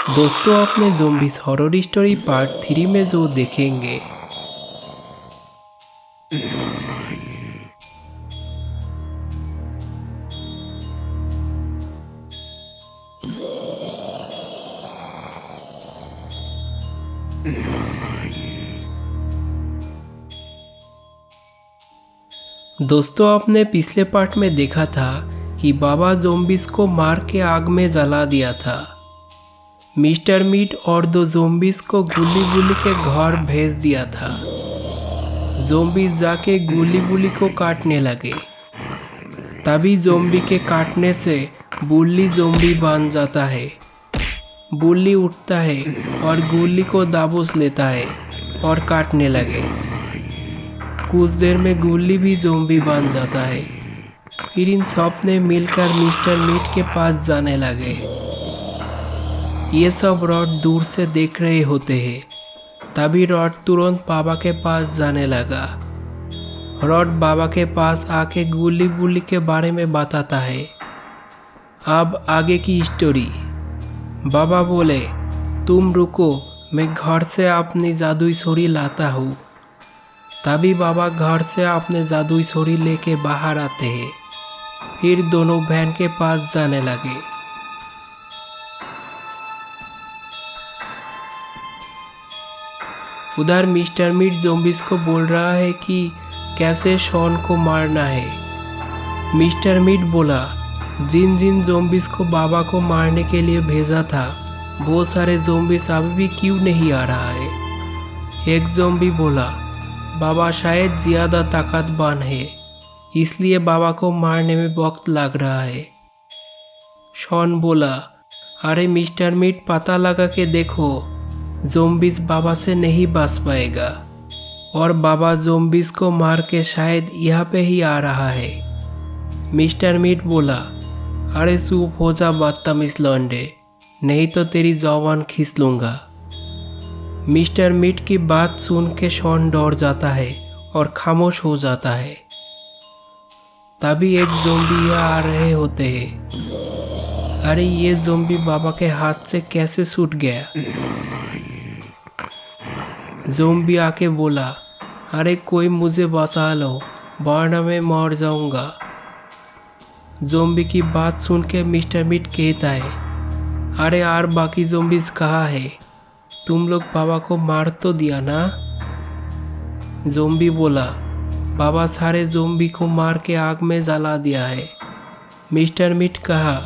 दोस्तों आपने zombies horror story part 3 में जो देखेंगे। दोस्तों आपने पिछले पार्ट में देखा था कि बाबा ज़ॉम्बीज़ को मार के आग में जला दिया था। मिस्टर मीट और दो ज़ॉम्बीज़ को गुल्ली बुली के घर भेज दिया था। ज़ॉम्बीज़ जाके गुल्ली बुली को काटने लगे। तभी ज़ॉम्बी के काटने से बुल्ली ज़ॉम्बी बन जाता है। बुल्ली उठता है और गुल्ली को दाबूस लेता है और काटने लगे। कुछ देर में गुल्ली भी ज़ॉम्बी बन जाता है। फिर इन सब ने मिलकर मिस्टर मीट के पास जाने लगे। ये सब रॉड दूर से देख रहे होते हैं। तभी रॉड तुरंत बाबा के पास जाने लगा। रॉड बाबा के पास आके गुल्ली बुल्ली के बारे में बताता है। अब आगे की स्टोरी। बाबा बोले, तुम रुको, मैं घर से अपनी जादुई छुरी लाता हूँ। तभी बाबा घर से अपने जादुई छुरी लेके बाहर आते हैं। फिर दोनों बहन के पास जाने लगे। उधर मिस्टर मीट ज़ॉम्बीज़ को बोल रहा है कि कैसे शॉन को मारना है। मिस्टर मीट बोला, जिन जिन ज़ॉम्बीज़ को बाबा को मारने के लिए भेजा था वो सारे ज़ॉम्बीज़ अभी भी क्यों नहीं आ रहा है। एक ज़ॉम्बी बोला, बाबा शायद ज़्यादा ताकतवान है, इसलिए बाबा को मारने में वक्त लग रहा है। शॉन बोला, अरे मिस्टर मीट पता लगा के देखो, ज़ॉम्बीज़ बाबा से नहीं बच पाएगा और बाबा ज़ॉम्बीज़ को मार के शायद यहाँ पे ही आ रहा है। मिस्टर मीट बोला, अरे चुप हो जा बदतमीज लौंडे, नहीं तो तेरी जबान खींच लूँगा। मिस्टर मीट की बात सुन के शॉन डर जाता है और खामोश हो जाता है। तभी एक ज़ॉम्बी यहाँ आ रहे होते हैं। अरे ये ज़ॉम्बी बाबा के हाथ से कैसे छूट गया। ज़ॉम्बी आके बोला, अरे कोई मुझे बचा लो वरना मैं मर जाऊंगा। ज़ॉम्बी की बात सुन के मिस्टर मीट कहता है, अरे यार बाकी ज़ॉम्बीज़ कहाँ है, तुम लोग बाबा को मार तो दिया ना। ज़ॉम्बी बोला, बाबा सारे ज़ॉम्बी को मार के आग में जला दिया है। मिस्टर मीट कहा,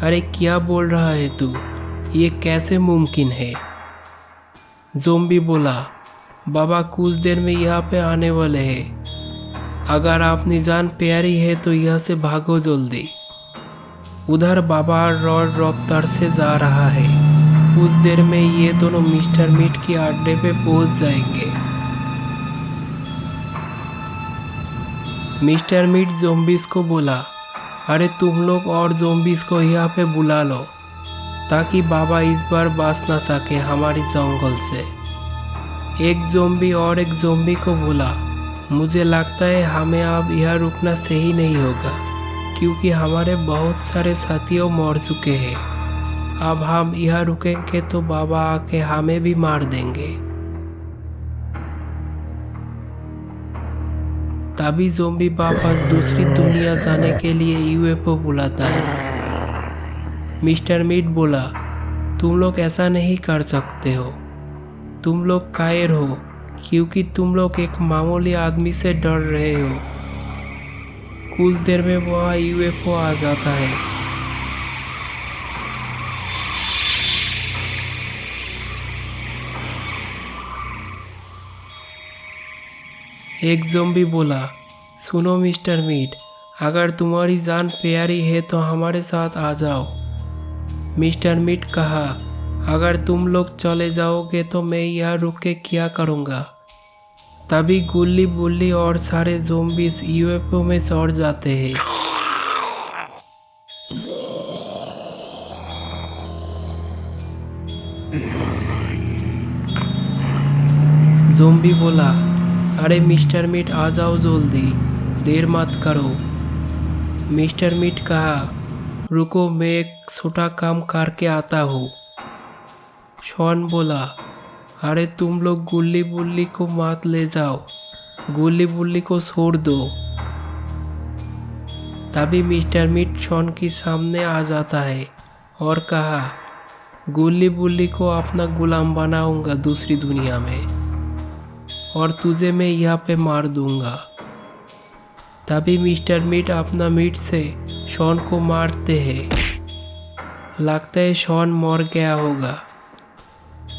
अरे क्या बोल रहा है तू, ये कैसे मुमकिन है। ज़ॉम्बी बोला, बाबा कुछ देर में यहाँ पे आने वाले हैं, अगर अपनी जान प्यारी है तो यहाँ से भागो जल्दी। उधर बाबा रॉड रफ्तार से जा रहा है। कुछ देर में ये दोनों मिस्टर मीट की अड्डे पे पहुंच जाएंगे। मिस्टर मीट ज़ॉम्बीज़ को बोला, अरे तुम लोग और ज़ॉम्बीज़ को यहाँ पे बुला लो ताकि बाबा इस बार बच ना सके हमारी जंगल से। एक ज़ॉम्बी और एक ज़ॉम्बी को बोला, मुझे लगता है हमें अब यहाँ रुकना सही नहीं होगा क्योंकि हमारे बहुत सारे साथियों मर चुके हैं। अब हम यहाँ रुकेंगे तो बाबा आके हमें भी मार देंगे। तभी ज़ॉम्बी वापस दूसरी दुनिया जाने के लिए यूएफओ बुलाता है। मिस्टर मीट बोला, तुम लोग ऐसा नहीं कर सकते हो, तुम लोग कायर हो क्योंकि तुम लोग एक मामूली आदमी से डर रहे हो। कुछ देर में वह यूएफओ आ जाता है। एक ज़ॉम्बी बोला, सुनो मिस्टर मीट, अगर तुम्हारी जान प्यारी है तो हमारे साथ आ जाओ। मिस्टर मीट कहा, अगर तुम लोग चले जाओगे तो मैं यहाँ रुक के क्या करूँगा। तभी गुल्ली बुल्ली और सारे ज़ॉम्बीज़ यूएफओ में सड़ जाते हैं। ज़ॉम्बी बोला, अरे मिस्टर मीट आ जाओ जल्दी, देर मत करो। मिस्टर मीट कहा, रुको मैं एक छोटा काम करके आता हूँ। शॉन बोला, अरे तुम लोग गुल्ली बुल्ली को मत ले जाओ, गुल्ली बुल्ली को छोड़ दो। तभी मिस्टर मीट शॉन के सामने आ जाता है और कहा, गुल्ली बुल्ली को अपना गुलाम बनाऊंगा दूसरी दुनिया में, और तुझे मैं यहाँ पे मार दूंगा। तभी मिस्टर मीट अपना मीट से शॉन को मारते हैं। लगता है शॉन मर गया होगा।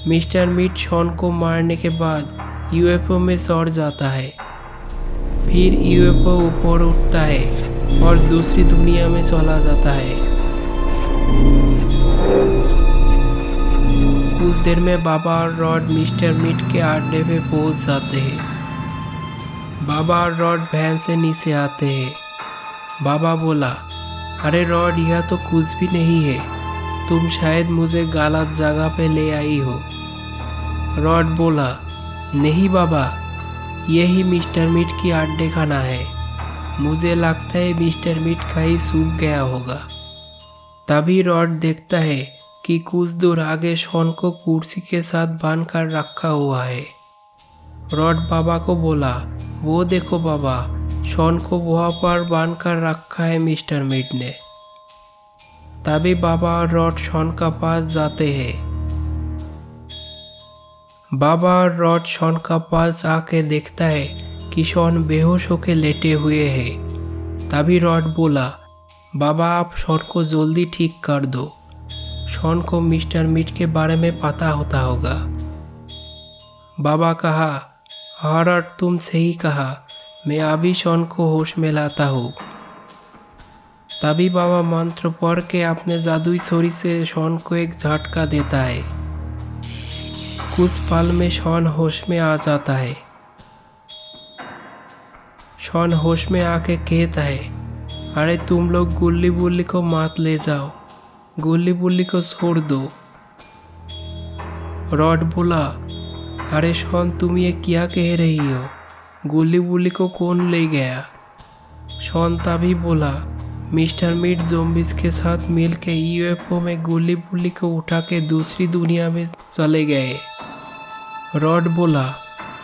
मिस्टर मीट शॉन को मारने के बाद यूएफओ में चढ़ जाता है। फिर यूएफओ ऊपर उठता है और दूसरी दुनिया में चला जाता है। कुछ देर में बाबा और रॉड मिस्टर मीट के अड्डे पे पहुंच जाते हैं। बाबा और रॉड वैन से नीचे आते हैं। बाबा बोला, अरे रॉड, यह तो कुछ भी नहीं है, तुम शायद मुझे गलत जगह पे ले आई हो। रॉड बोला, नहीं बाबा, यही मिस्टर मीट की अड्डे खाना है, मुझे लगता है मिस्टर मीट कहीं सूख गया होगा। तभी रॉड देखता है कि कुछ दूर आगे शॉन को कुर्सी के साथ बांध कर रखा हुआ है। रॉड बाबा को बोला, वो देखो बाबा, शॉन को वहाँ पर बांध कर रखा है मिस्टर मीट ने। तभी बाबा और रॉड शॉन का पास जाते हैं। बाबा और रॉड शॉन का पास आके देखता है कि शॉन बेहोश होकर लेटे हुए हैं। तभी रॉड बोला, बाबा आप शॉन को जल्दी ठीक कर दो, शॉन को मिस्टर मीट के बारे में पता होता होगा। बाबा कहा, हाँ रॉड, तुम सही कहा, मैं अभी शॉन को होश में लाता हूँ। तभी बाबा मंत्र पढ़ के अपने जादुई छुरी से शॉन को एक झटका देता है। कुछ पल में शॉन होश में आ जाता है। शॉन होश में आके कहता है, अरे तुम लोग गुल्ली बुल्ली को मत ले जाओ, गुल्ली बुल्ली को छोड़ दो। रॉड बोला, अरे शॉन, तुम ये क्या कह रही हो, गुल्ली बुल्ली को कौन ले गया? शॉन तभी बोला, मिस्टर मीट ज़ॉम्बीज़ के साथ मिल के यूएफओ में गुल्ली बुल्ली को उठा के दूसरी दुनिया में चले गए। रॉड बोला,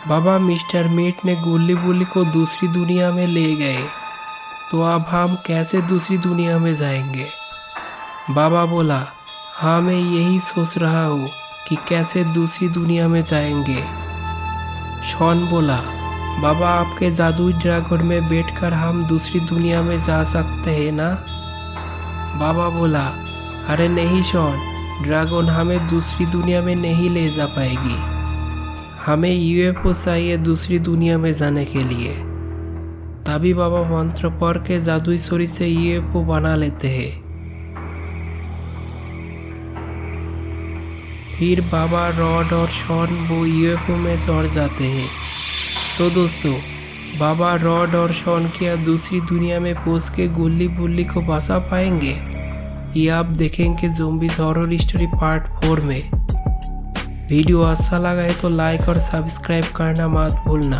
बाबा मिस्टर मीट ने गुल्ली बुल्ली को दूसरी दुनिया में ले गए, तो अब हम कैसे दूसरी दुनिया में जाएंगे? बाबा बोला, हाँ मैं यही सोच रहा हूँ कि कैसे दूसरी दुनिया में जाएंगे। शॉन बोला, बाबा आपके जादुई ड्रैगन में बैठकर हम दूसरी दुनिया में जा सकते हैं ना? बाबा बोला, अरे नहीं शॉन, ड्रैगन हमें दूसरी दुनिया में नहीं ले जा पाएगी, हमें यूएफओ चाहिए दूसरी दुनिया में जाने के लिए। तभी बाबा मंत्र पढ़ के जादुई छुरी से यूएफओ बना लेते हैं। फिर बाबा, रॉड और शॉन वो यूएफओ में चढ़ जाते हैं। तो दोस्तों, बाबा, रॉड और शॉन क्या दूसरी दुनिया में पहुंच के गुल्ली बुल्ली को बचा पाएंगे? ये आप देखेंगे ज़ॉम्बीज़ हॉरर स्टोरी पार्ट 4 में। वीडियो अच्छा लगा है तो लाइक और सब्सक्राइब करना मत भूलना।